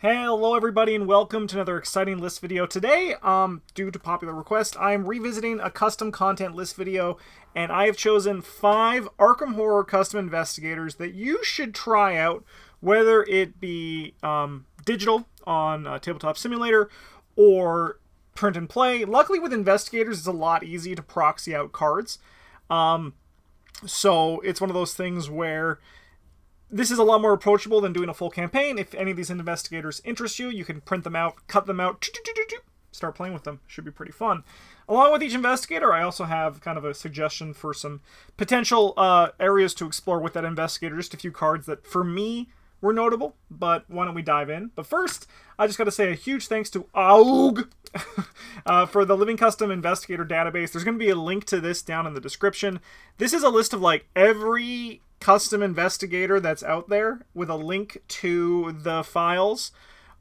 Hello everybody and welcome to another exciting list video. Today, due to popular request, I am revisiting a custom content list video, and I have chosen 5 Arkham Horror custom investigators that you should try out, whether it be digital on Tabletop Simulator or print and play. Luckily with investigators, it's a lot easier to proxy out cards. So it's one of those things where this is a lot more approachable than doing a full campaign. If any of these investigators interest you, you can print them out, cut them out, start playing with them. Should be pretty fun. Along with each investigator, I also have kind of a suggestion for some potential areas to explore with that investigator. Just a few cards that, for me, were notable, but why don't we dive in? But first, I just got to say a huge thanks to AUG for the Living Custom Investigator database. There's going to be a link to this down in the description. This is a list of like every custom investigator that's out there with a link to the files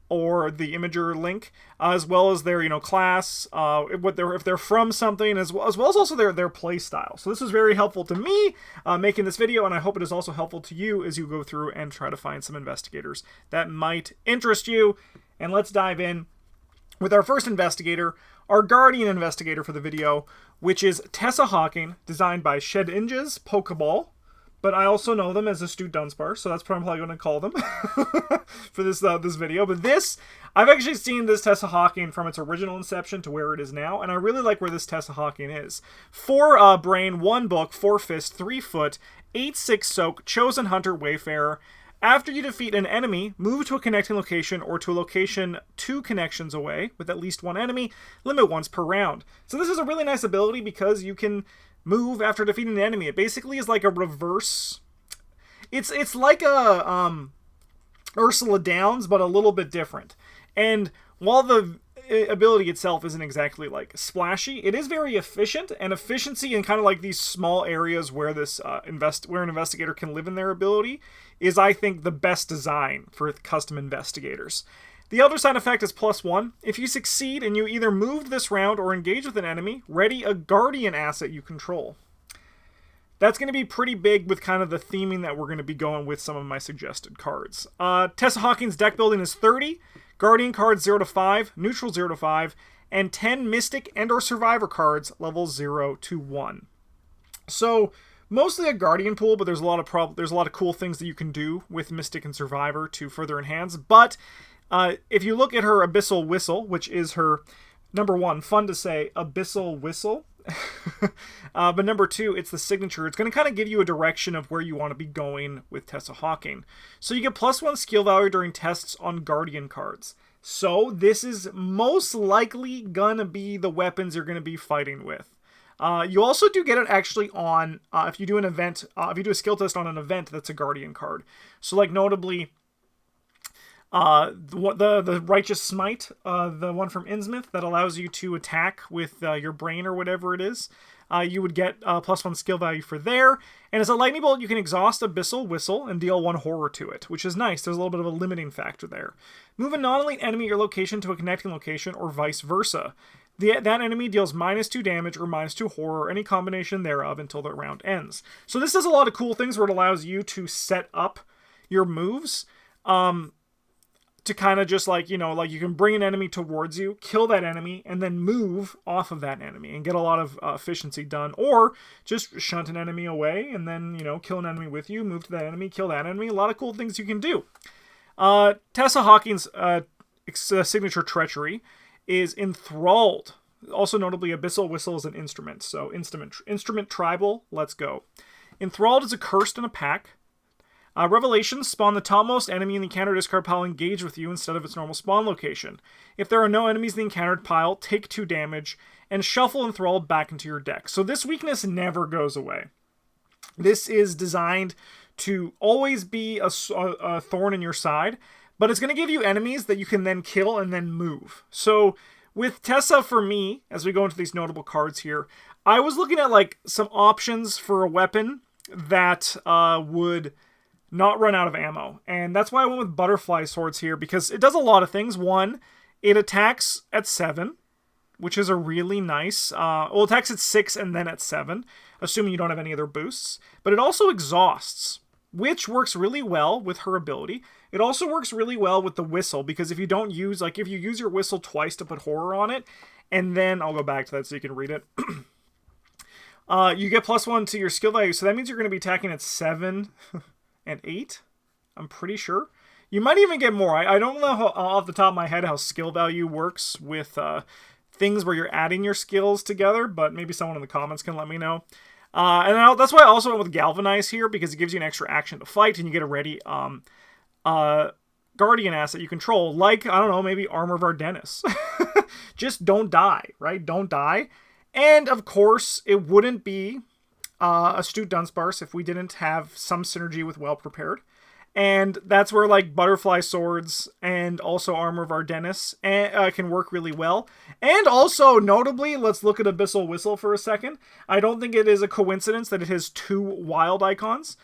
or the imager link, as well as their class, if they're from something, as well as also their play style. So this is very helpful to me making this video, and I hope it is also helpful to you as you go through and try to find some investigators that might interest you. And let's dive in with our first investigator, our guardian investigator for the video, which is Tessa Hawkins, designed by Shed Injas Pokeball. But I also know them as Astute Dunsparce, so that's probably going to call them for this video. But I've actually seen this Tessa Hawkins from its original inception to where it is now, and I really like where this Tessa Hawkins is. 4 brain, 1 book, 4 fist, 3 foot, 8/6 soak, chosen hunter, wayfarer. After you defeat an enemy, move to a connecting location or to a location 2 connections away with at least 1 enemy, limit once per round. So this is a really nice ability because you can move after defeating an enemy. It basically is like a reverse. It's like a Ursula Downs, but a little bit different. And while the ability itself isn't exactly like splashy, it is very efficient, and efficiency in kind of like these small areas where this where an investigator can live in their ability is, I think, the best design for custom investigators. The Elder Sign effect is +1. If you succeed and you either moved this round or engage with an enemy, ready a guardian asset you control. That's going to be pretty big with kind of the theming that we're going to be going with some of my suggested cards. Tessa Hawkins' deck building is 30, guardian cards 0 to 5, neutral 0 to 5, and 10 mystic and or survivor cards levels 0 to 1. So mostly a guardian pool, but there's a lot of cool things that you can do with mystic and survivor to further enhance. But if you look at her Abyssal Whistle, which is her, number 1, fun to say, Abyssal Whistle. But number 2, it's the signature. It's going to kind of give you a direction of where you want to be going with Tessa Hawkins. So you get +1 skill value during tests on Guardian cards. So this is most likely going to be the weapons you're going to be fighting with. You also do get it actually on, if you do an event, if you do a skill test on an event that's a Guardian card. So like notably, the Righteous Smite, the one from Innsmouth that allows you to attack with your brain or whatever it is, you would get +1 skill value for there. And as a lightning bolt, you can exhaust Abyssal Whistle and deal 1 horror to it, which is nice. There's a little bit of a limiting factor there. Move a non-elite enemy at your location to a connecting location or vice versa. That enemy deals -2 damage or -2 horror, or any combination thereof until the round ends. So this does a lot of cool things where it allows you to set up your moves. To kind of just like, like you can bring an enemy towards you, kill that enemy, and then move off of that enemy and get a lot of efficiency done. Or just shunt an enemy away and then, kill an enemy with you, move to that enemy, kill that enemy. A lot of cool things you can do. Tessa Hawkins' signature treachery is Enthralled. Also notably, Abyssal Whistle is an instrument. So instrument tribal, let's go. Enthralled is a cursed in a pack. Revelations spawn the topmost enemy in the encounter discard pile engage with you instead of its normal spawn location. If there are no enemies in the encountered pile, take 2 damage, and shuffle Enthralled back into your deck. So this weakness never goes away. This is designed to always be a thorn in your side, but it's going to give you enemies that you can then kill and then move. So with Tessa, for me, as we go into these notable cards here, I was looking at like some options for a weapon that would not run out of ammo. And that's why I went with Butterfly Swords here, because it does a lot of things. 1, it attacks at 7, which is a really nice, well, it attacks at 6 and then at 7, assuming you don't have any other boosts. But it also exhausts, which works really well with her ability. It also works really well with the whistle, because if you don't use, like, if you use your whistle twice to put horror on it, and then, I'll go back to that so you can read it, you get +1 to your skill value, so that means you're going to be attacking at 7 and 8, I'm pretty sure. You might even get more. I don't know off the top of my head how skill value works with things where you're adding your skills together, but maybe someone in the comments can let me know. That's why I also went with Galvanize here, because it gives you an extra action to fight, and you get a ready Guardian asset you control, like, I don't know, maybe Armor of Ardennis. Just don't die, right? Don't die. And, of course, it wouldn't be Astute Dunsparce if we didn't have some synergy with Well Prepared. And that's where, like, Butterfly Swords and also Armor of Ardennis can work really well. And also, notably, let's look at Abyssal Whistle for a second. I don't think it is a coincidence that it has 2 wild icons.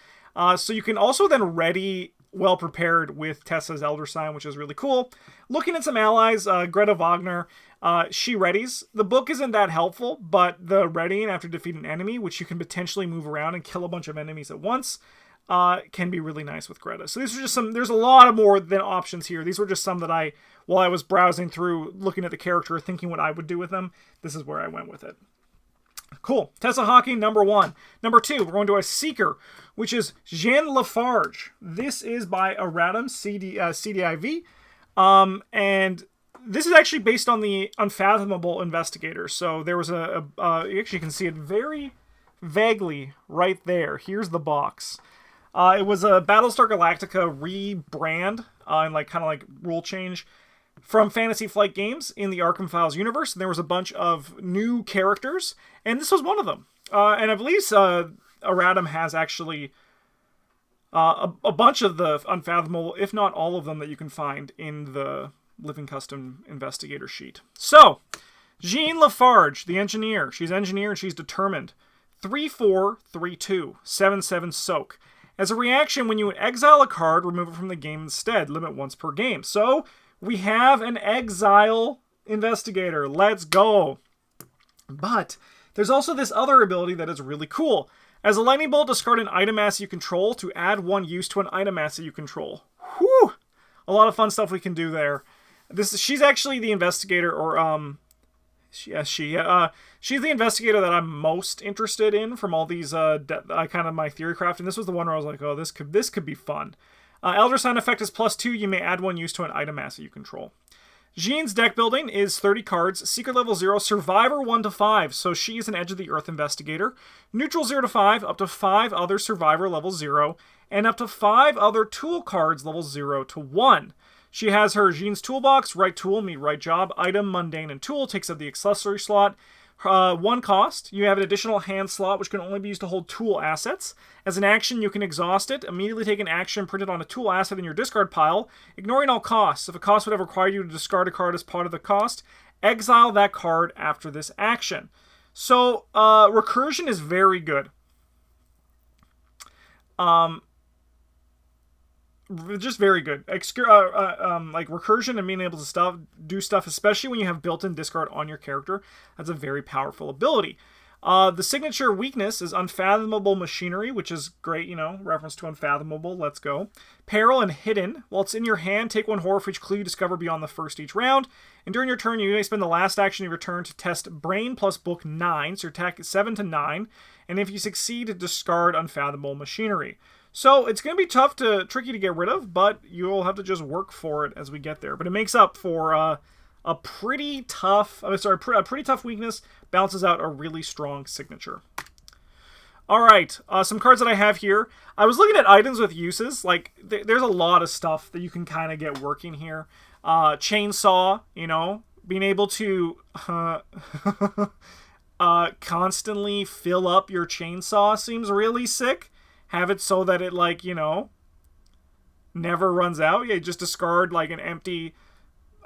So you can also then ready Well Prepared with Tessa's Elder Sign, which is really cool. Looking at some allies, Greta Wagner, she readies. The book isn't that helpful, but the readying after defeating an enemy, which you can potentially move around and kill a bunch of enemies at once, can be really nice with Greta. So these are just some, there's a lot of more than options here. These were just some that while I was browsing through, looking at the character, thinking what I would do with them, this is where I went with it. Cool. Tessa Hawkins, number 1. Number 2, we're going to a Seeker, which is Jean LaFarge. This is by ARKHAM CDIV. And this is actually based on the Unfathomable Investigator. So there was you actually can see it very vaguely right there. Here's the box. It was a Battlestar Galactica rebrand and kind of rule change from Fantasy Flight Games in the Arkham Files universe. And there was a bunch of new characters, and this was one of them. And I believe ARKHAM has actually a bunch of the Unfathomable, if not all of them, that you can find in the Living Custom Investigator sheet. So, Jean LaFarge, the engineer. She's engineer and she's determined. 3/4, 3/2, 7/7 soak. As a reaction, when you exile a card, remove it from the game instead. Limit once per game. So, we have an exile investigator. Let's go. But there's also this other ability that is really cool. As a lightning bolt, discard an item asset you control to add 1 use to an item asset you control. Whew! A lot of fun stuff we can do there. She's actually the investigator, or she's the investigator that I'm most interested in from all these kind of my theory craft, and this was the one where I was like, oh, this could be fun. Elder Sign effect is +2. You may add 1 use to an item asset you control. Jean's deck building is 30 cards, Secret level 0, Survivor 1 to 5, so she is an Edge of the Earth investigator. Neutral 0 to 5, up to 5 other Survivor level 0, and up to 5 other tool cards level 0 to 1. She has her Jean's Toolbox, Right Tool, Meet Right Job, Item, Mundane, and Tool, takes up the accessory slot. 1 cost, you have an additional hand slot which can only be used to hold tool assets. As an action, you can exhaust it, immediately take an action printed on a tool asset in your discard pile, ignoring all costs. If a cost would have required you to discard a card as part of the cost, exile that card after this action. So, recursion is very good. Just very good. Like recursion and being able to do stuff, especially when you have built-in discard on your character, that's a very powerful ability. The signature weakness is Unfathomable Machinery, which is great, reference to Unfathomable, let's go. Peril and Hidden. While it's in your hand, take 1 horror for each clue you discover beyond the first each round. And during your turn, you may spend the last action of your turn to test Brain plus Book 9, so your attack is 7 to 9. And if you succeed, discard Unfathomable Machinery. So it's going to be tricky to get rid of, but you'll have to just work for it as we get there. But it makes up for a pretty tough weakness, balances out a really strong signature. All right, some cards that I have here. I was looking at items with uses. There's a lot of stuff that you can kind of get working here. Chainsaw, being able to constantly fill up your chainsaw seems really sick. Have it so that it, never runs out. Yeah, just discard, an empty,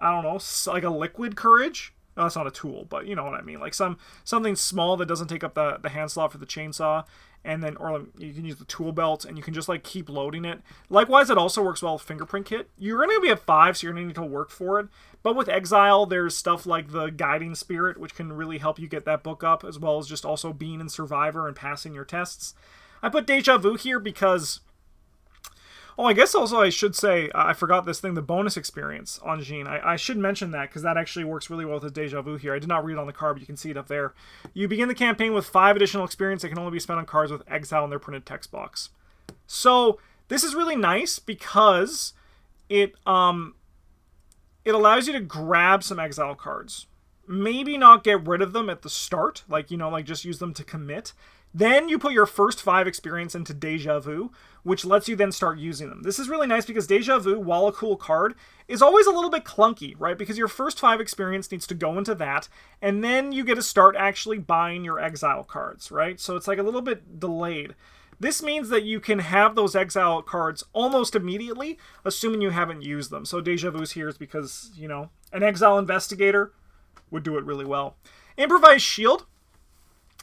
I don't know, like a liquid courage. No, that's not a tool, but you know what I mean. Like something small that doesn't take up the hand slot for the chainsaw. And then, or you can use the tool belt, and you can just, keep loading it. Likewise, it also works well with Fingerprint Kit. You're going to be at 5, so you're going to need to work for it. But with Exile, there's stuff like the Guiding Spirit, which can really help you get that book up, as well as just also being in Survivor and passing your tests. I put Deja Vu here because Oh, I guess also I should say, I forgot this thing, the bonus experience on Jean. I should mention that, because that actually works really well with the Deja Vu here. I did not read it on the card, but you can see it up there. You begin the campaign with 5 additional experience that can only be spent on cards with Exile in their printed text box. So, this is really nice, because it allows you to grab some Exile cards. Maybe not get rid of them at the start, like, you know, like just use them to commit. Then you put your first 5 experience into Deja Vu, which lets you then start using them. This is really nice because Deja Vu, while a cool card, is always a little bit clunky, right? Because your first 5 experience needs to go into that, and then you get to start actually buying your Exile cards, right? So it's like a little bit delayed. This means that you can have those Exile cards almost immediately, assuming you haven't used them. So Deja Vu's here is because, you know, an Exile Investigator would do it really well. Improvised Shield.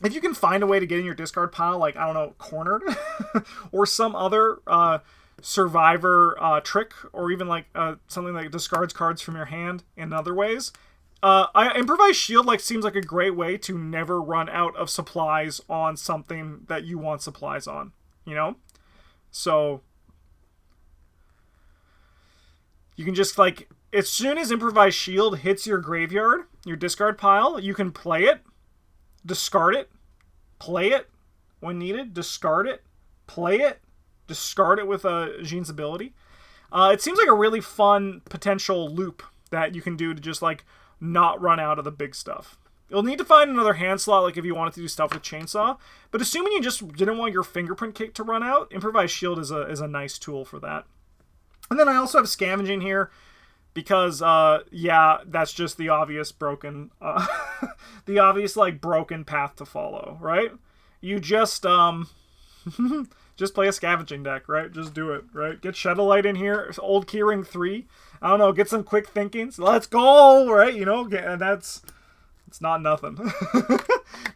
If you can find a way to get in your discard pile, like, I don't know, Cornered, or some other survivor trick, or even like something that discards cards from your hand in other ways, Improvised Shield seems like a great way to never run out of supplies on something that you want supplies on, you know? So you can just, like, as soon as Improvised Shield hits your graveyard, your discard pile, you can play it, discard it, play it when needed, discard it, play it, discard it with Jean's ability. It seems like a really fun potential loop that you can do to just, like, not run out of the big stuff. You'll need to find another hand slot, like if you wanted to do stuff with Chainsaw, but assuming you just didn't want your fingerprint kick to run out, Improvised Shield is a nice tool for that. And then I also have Scavenging here, because, yeah, that's just the obvious broken, the obvious, like, broken path to follow, right? You just, just play a Scavenging deck, right? Just do it, right? Get Shadowlight in here, old Keyring 3, I don't know, get some quick thinkings, let's go, right? You know, and it's not nothing.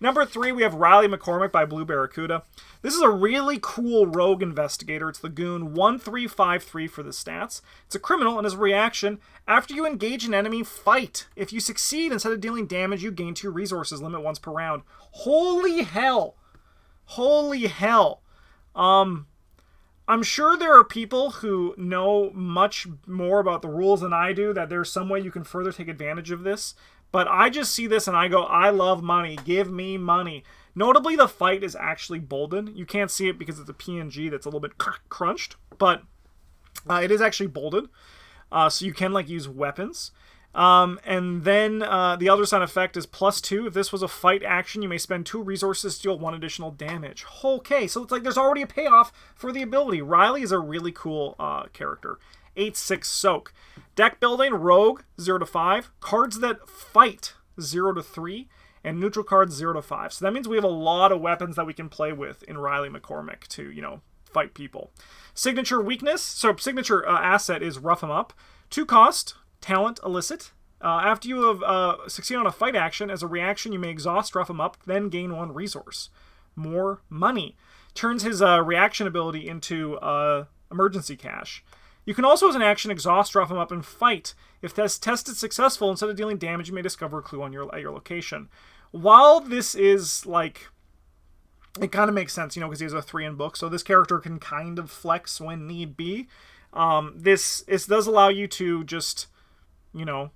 Number 3, we have Riley McCormick by Blue Barracuda. This is a really cool rogue investigator. It's the goon 1353 for the stats. It's a criminal, and as a reaction, after you engage an enemy, fight. If you succeed, instead of dealing damage, you gain 2 resources, limit once per round. Holy hell. Holy hell. I'm sure there are people who know much more about the rules than I do, that there's some way you can further take advantage of this. But I just see this and I go, I love money. Give me money. Notably, the fight is actually bolded. You can't see it because it's a PNG that's a little bit crunched. But it is actually bolded. So you can, like, use weapons. And then the other side effect is +2. If this was a fight action, you may spend 2 resources to deal 1 additional damage. Okay, so it's like there's already a payoff for the ability. Riley is a really cool character. 8/6 Soak. Deck building, Rogue, 0 to 5. Cards that fight, 0 to 3. And neutral cards, 0 to 5. So that means we have a lot of weapons that we can play with in Riley McCormick to, you know, fight people. Signature weakness. So signature asset is Rough 'em Up. 2 cost, talent illicit. After you have succeeded on a fight action, as a reaction, you may exhaust Rough 'em Up, then gain 1 resource. More money. Turns his reaction ability into emergency cash. You can also, as an action, exhaust, Rough 'em Up, and fight. If this test is successful, instead of dealing damage, you may discover a clue on at your location. While this is, like, it kind of makes sense, you know, because he has a 3 in book, so this character can kind of flex when need be. This does allow you to just, you know,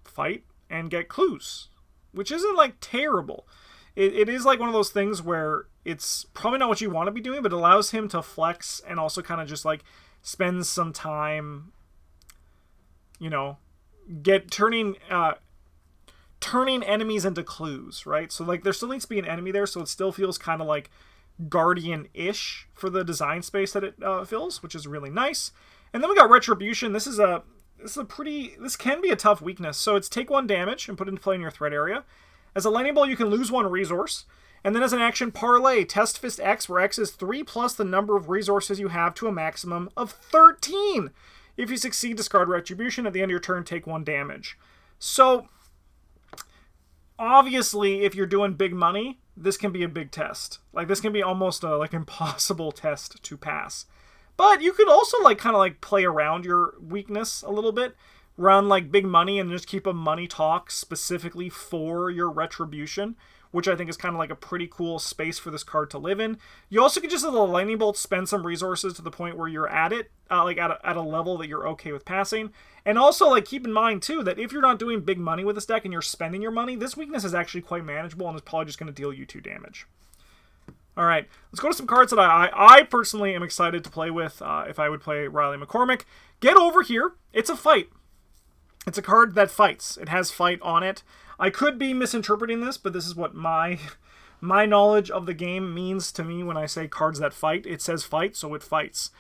fight and get clues, which isn't, like, terrible. It is, like, one of those things where it's probably not what you want to be doing, but it allows him to flex and also kind of just, like, spend some time, you know, turning enemies into clues, right? So, like, there still needs to be an enemy there, so it still feels kind of like Guardian-ish for the design space that it fills, which is really nice. And then we got Retribution. This can be a tough weakness. So it's take 1 damage and put it into play in your threat area. As a lightning bolt, you can lose 1 resource. And then as an action, Parlay, Test Fist X, where X is 3 plus the number of resources you have to a maximum of 13. If you succeed, discard Retribution. At the end of your turn, take 1 damage. So, obviously, if you're doing big money, this can be a big test. Like, this can be almost a, like, impossible test to pass. But you could also, like, kind of, like, play around your weakness a little bit. Run, like, big money and just keep a money talk specifically for your Retribution, which I think is kind of like a pretty cool space for this card to live in. You also can just, with a lightning bolt, spend some resources to the point where you're at it, like at a level that you're okay with passing. And also, like, keep in mind too that if you're not doing big money with this deck and you're spending your money, this weakness is actually quite manageable and is probably just going to deal you 2 damage. All right, let's go to some cards that I personally am excited to play with if I would play Riley McCormick. Get Over Here. It's a fight. It's a card that fights. It has fight on it. I could be misinterpreting this, but this is what my knowledge of the game means to me when I say cards that fight. It says fight, so it fights.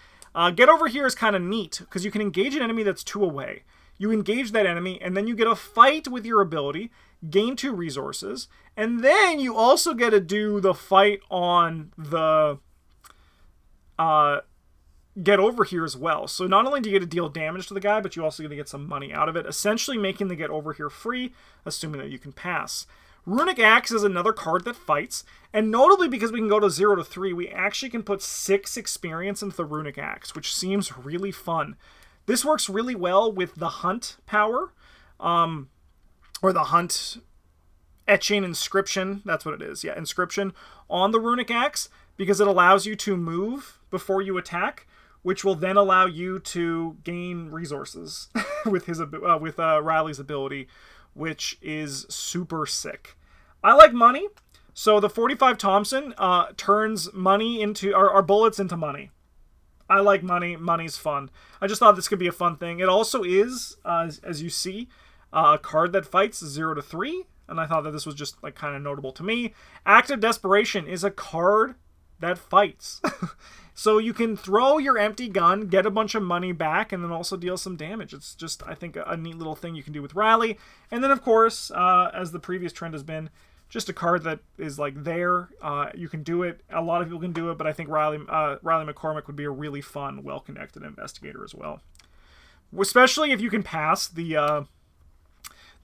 Get Over Here is kind of neat, because you can engage an enemy that's 2 away. You engage that enemy, and then you get a fight with your ability, gain 2 resources, and then you also get to do the fight on the Get Over Here as well. So not only do you get to deal damage to the guy, but you also get to get some money out of it, essentially making the Get Over Here free, assuming that you can pass. Runic Axe is another card that fights, and notably because we can go to 0 to 3, we actually can put 6 experience into the Runic Axe, which seems really fun. This works really well with the Hunt power, or the Hunt etching inscription, that's what it is, yeah, inscription, on the Runic Axe, because it allows you to move before you attack, which will then allow you to gain resources with Riley's ability, which is super sick. I like money, so the 45 Thompson turns money into, or bullets into money. I like money. Money's fun. I just thought this could be a fun thing. It also is, as you see, a card that fights 0 to 3, and I thought that this was just like kind of notable to me. Active Desperation is a card that fights. So you can throw your empty gun, get a bunch of money back, and then also deal some damage. It's just, I think, a neat little thing you can do with Riley. And then, of course, as the previous trend has been, just a card that is like there. You can do it. A lot of people can do it, but I think Riley McCormick would be a really fun, well-connected investigator as well. Especially if you can pass the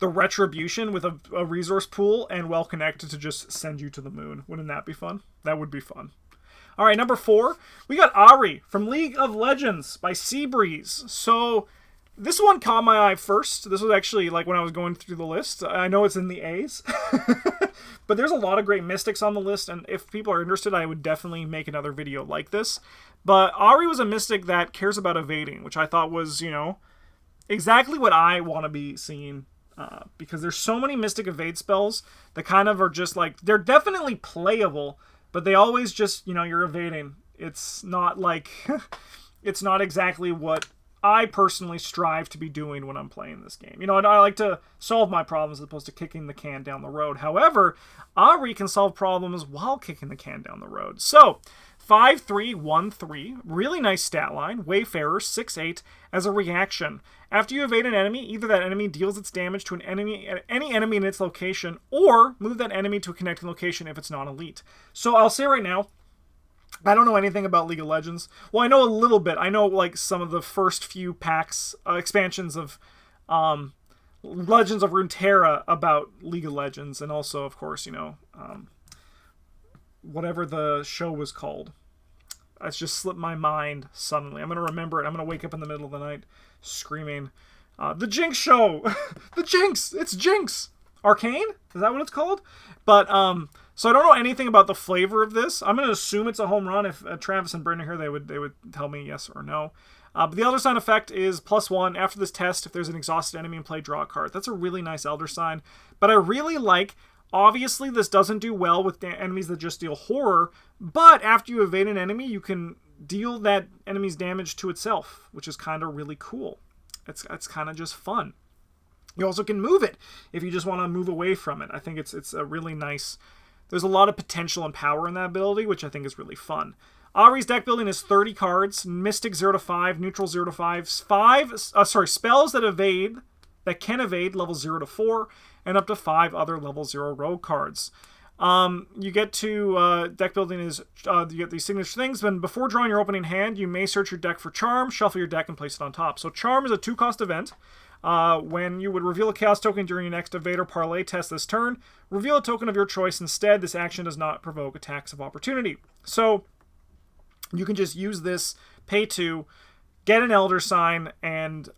Retribution with a resource pool and well-connected to just send you to the moon. Wouldn't that be fun? That would be fun. All right, number 4, we got Ari from League of Legends by Seabreeze. So this one caught my eye first. This was actually like when I was going through the list. I know it's in the A's, but there's a lot of great mystics on the list, and if people are interested, I would definitely make another video like this. But Ari was a mystic that cares about evading, which I thought was, you know, exactly what I want to be seeing. Because there's so many mystic evade spells that kind of are just like, they're definitely playable, but they always just, you know, you're evading. It's not like, it's not exactly what I personally strive to be doing when I'm playing this game. You know, and I like to solve my problems as opposed to kicking the can down the road. However, Ari can solve problems while kicking the can down the road. So, 5-3-1-3, really nice stat line, Wayfarer, 6-8, as a reaction. After you evade an enemy, either that enemy deals its damage to any enemy in its location, or move that enemy to a connecting location if it's not elite. So I'll say right now, I don't know anything about League of Legends. Well, I know a little bit. I know like some of the first few packs, expansions of Legends of Runeterra about League of Legends, and also, of course, you know, whatever the show was called. It's just slipped my mind suddenly. I'm going to remember it. I'm going to wake up in the middle of the night screaming, the Jinx show! The Jinx! It's Jinx! Arcane? Is that what it's called? But, so I don't know anything about the flavor of this. I'm going to assume it's a home run. If Travis and Brendan here, they would tell me yes or no. But the Elder Sign effect is +1. After this test, if there's an exhausted enemy in play, draw a card. That's a really nice Elder Sign. But I really like, obviously this doesn't do well with enemies that just deal horror, but after you evade an enemy, you can deal that enemy's damage to itself, which is kind of really cool. It's kind of just fun. You also can move it if you just want to move away from it. I think it's a really nice... There's a lot of potential and power in that ability, which I think is really fun. Ari's deck building is 30 cards, Mystic 0 to 5, Neutral 0 to 5, spells that can evade level 0 to 4, and up to 5 other level 0 rogue cards. You get to, deck building is, you get these signature things, but before drawing your opening hand, you may search your deck for Charm, shuffle your deck, and place it on top. So Charm is a 2-cost event. When you would reveal a Chaos token during your next Evade or Parlay test this turn, reveal a token of your choice instead. This action does not provoke attacks of opportunity. So, you can just use this, pay 2, get an Elder Sign, and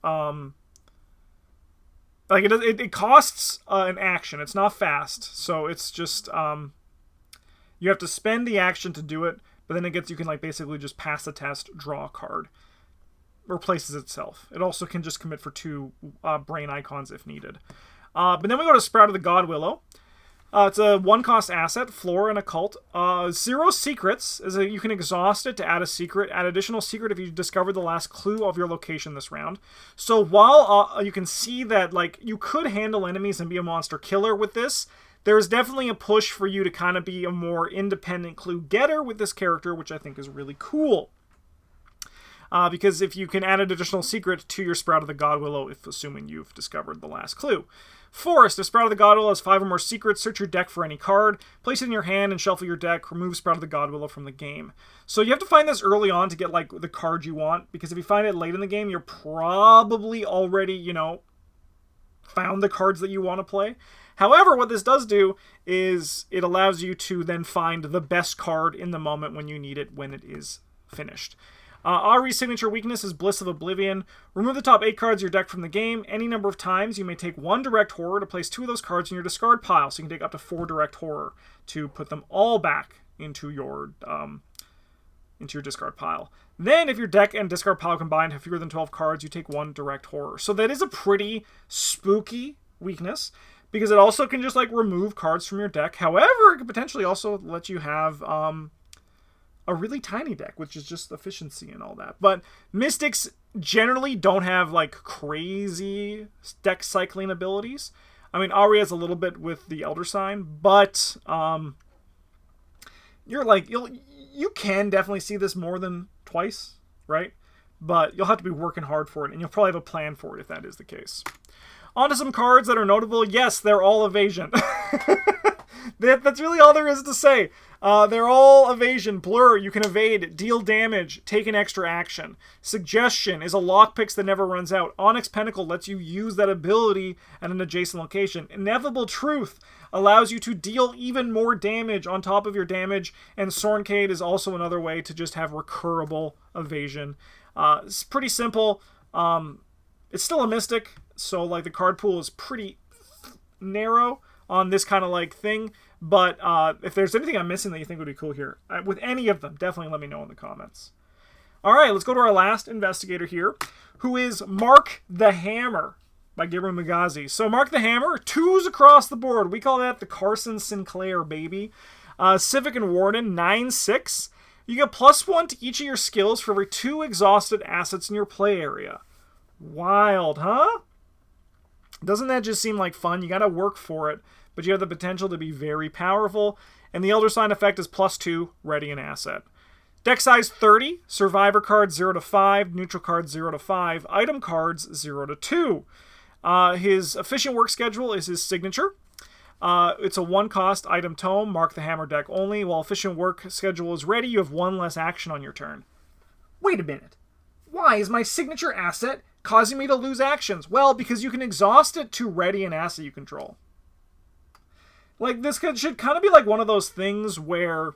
Like, it costs an action. It's not fast. So it's just, you have to spend the action to do it, but then you can, like, basically just pass the test, draw a card. Replaces itself. It also can just commit for 2 brain icons if needed. But then we go to Sprout of the God Willow. It's a 1-cost asset, Flora and Occult. 0 secrets. You can exhaust it to add a secret. Add additional secret if you discover the last clue of your location this round. So while you can see that, like, you could handle enemies and be a monster killer with this, there's definitely a push for you to kind of be a more independent clue getter with this character, which I think is really cool. Because if you can add an additional secret to your Sprout of the God Willow, if assuming you've discovered the last clue. Forest. If Sprout of the God Willow has 5 or more secrets, search your deck for any card, place it in your hand and shuffle your deck, remove Sprout of the God Willow from the game. So you have to find this early on to get, like, the card you want, because if you find it late in the game, you're probably already, you know, found the cards that you want to play. However, what this does do is it allows you to then find the best card in the moment when you need it, when it is finished. Ari's signature weakness is Bliss of Oblivion. Remove the top 8 cards of your deck from the game. Any number of times, you may take 1 direct horror to place 2 of those cards in your discard pile. So you can take up to 4 direct horror to put them all back into your discard pile. Then, if your deck and discard pile combined have fewer than 12 cards, you take 1 direct horror. So that is a pretty spooky weakness, because it also can just, like, remove cards from your deck. However, it could potentially also let you have a really tiny deck, which is just efficiency and all that. But Mystics generally don't have, like, crazy deck cycling abilities. I mean, Ari has a little bit with the Elder Sign, but you can definitely see this more than twice, right? But you'll have to be working hard for it, and you'll probably have a plan for it if that is the case. On to some cards that are notable. Yes, they're all evasion. That's really all there is to say. They're all evasion. Blur, you can evade, deal damage, take an extra action. Suggestion is a lockpicks that never runs out. Onyx Pentacle lets you use that ability at an adjacent location. Ineffable Truth allows you to deal even more damage on top of your damage. And Sorncade is also another way to just have recurrable evasion. It's pretty simple. It's still a Mystic, so, like, the card pool is pretty narrow on this kind of, like, thing. But if there's anything I'm missing that you think would be cool here, with any of them, definitely let me know in the comments. All right, let's go to our last investigator here, who is Mark the Hammer by Gabriel Magazi. So Mark the Hammer, 2s across the board. We call that the Carson Sinclair, baby. Civic and Warden, 9/6. You get +1 to each of your skills for every 2 exhausted assets in your play area. Wild, huh? Doesn't that just seem like fun? You gotta work for it, but you have the potential to be very powerful. And the Elder Sign effect is +2, ready an asset. Deck size 30, survivor cards 0 to 5, neutral cards 0 to 5, item cards 0 to 2. His efficient work schedule is his signature. It's a 1-cost item tome, Mark the Hammer deck only. While efficient work schedule is ready, you have 1 less action on your turn. Wait a minute. Why is my signature asset causing me to lose actions? Well, because you can exhaust it to ready an asset you control. Like, this should kind of be like one of those things where,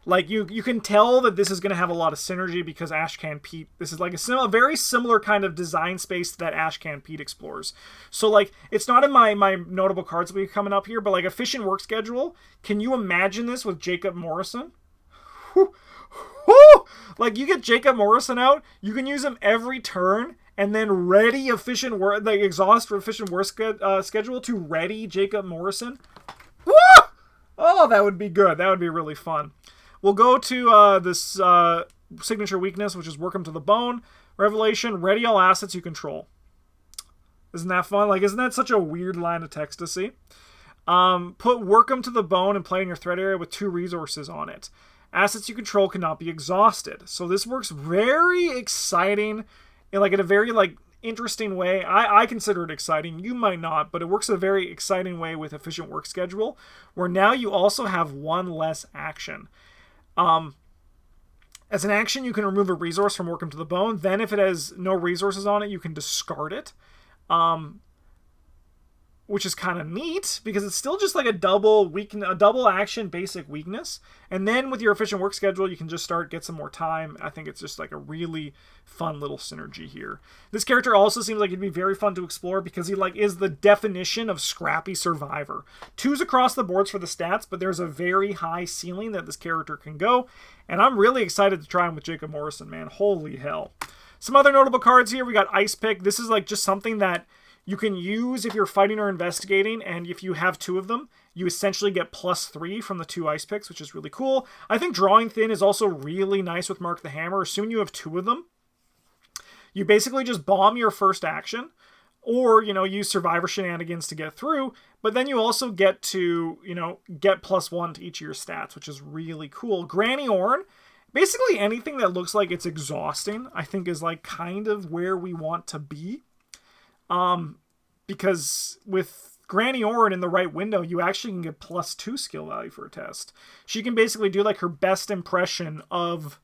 like, you can tell that this is going to have a lot of synergy because Ashcan Pete, this is like a very similar kind of design space that Ashcan Pete explores. So, like, it's not in my notable cards that we coming up here, but, like, efficient work schedule. Can you imagine this with Jacob Morrison? Whew. Woo! Like, you get Jacob Morrison out, you can use him every turn, and then ready efficient work, like, exhaust for efficient work schedule to ready Jacob Morrison. Woo! Oh, that would be good. That would be really fun. We'll go to this signature weakness, which is Work 'em to the Bone. Revelation, ready all assets you control. Isn't that fun? Like, isn't that such a weird line of text to see? Put Work 'em to the Bone and play in your threat area with 2 resources on it. Assets you control cannot be exhausted. So this works very exciting, in a very, like, interesting way. I consider it exciting. You might not, but it works a very exciting way with efficient work schedule, where now you also have 1 less action. As an action, you can remove a resource from Work 'em to the Bone. Then if it has no resources on it, you can discard it. which is kind of neat because it's still just like a double action basic weakness. And then with your efficient work schedule, you can just get some more time. I think it's just like a really fun little synergy here. This character also seems like it'd be very fun to explore because he like is the definition of scrappy survivor. 2s across the boards for the stats, but there's a very high ceiling that this character can go. And I'm really excited to try him with Jacob Morrison, man. Holy hell. Some other notable cards here. We got Ice Pick. This is like just something that you can use if you're fighting or investigating, and if you have 2 of them, you essentially get +3 from the 2 ice picks, which is really cool. I think Drawing Thin is also really nice with Mark the Hammer. Assuming you have 2 of them, you basically just bomb your first action, or, you know, use survivor shenanigans to get through, but then you also get to, you know, get +1 to each of your stats, which is really cool. Granny Orn, basically anything that looks like it's exhausting, I think is like kind of where we want to be. Because with Granny Orn in the right window, you actually can get +2 skill value for a test. She can basically do like her best impression of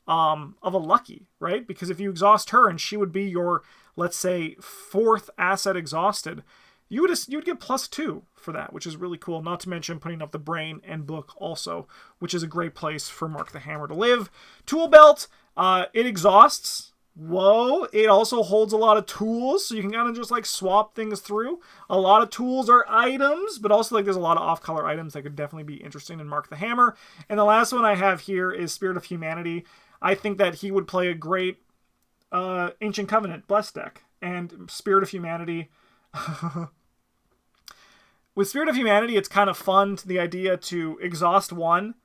a Lucky, right? Because if you exhaust her and she would be your, let's say, 4th asset exhausted, you'd get +2 for that, which is really cool. Not to mention putting up the brain and book also, which is a great place for Mark the Hammer to live. Tool Belt, it exhausts. Whoa, it also holds a lot of tools, so you can kind of just like swap things through. A lot of tools are items, but also like there's a lot of off-color items that could definitely be interesting in Mark the Hammer. And the last one I have here is Spirit of Humanity. I think that he would play a great Ancient Covenant Blessed deck. And Spirit of Humanity... With Spirit of Humanity, it's kind of fun, the idea to exhaust 1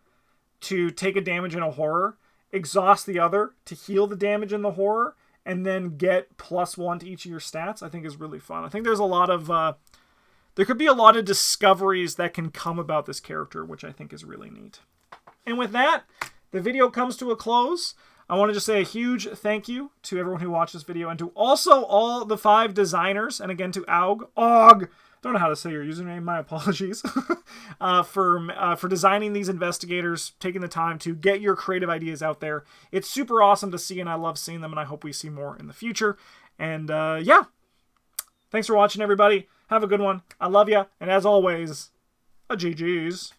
to take a damage in a horror, exhaust the other to heal the damage in the horror, and then get +1 to each of your stats. I think is really fun. I think there's a lot of there could be a lot of discoveries that can come about this character, which I think is really neat. And with that, the video comes to a close. I want to just say a huge thank you to everyone who watched this video, and to also all the 5 designers, and again to Og, don't know how to say your username, my apologies, for designing these investigators, taking the time to get your creative ideas out there. It's super awesome to see, and I love seeing them, and I hope we see more in the future. And yeah, thanks for watching, everybody. Have a good one. I love ya, and as always, a GG's.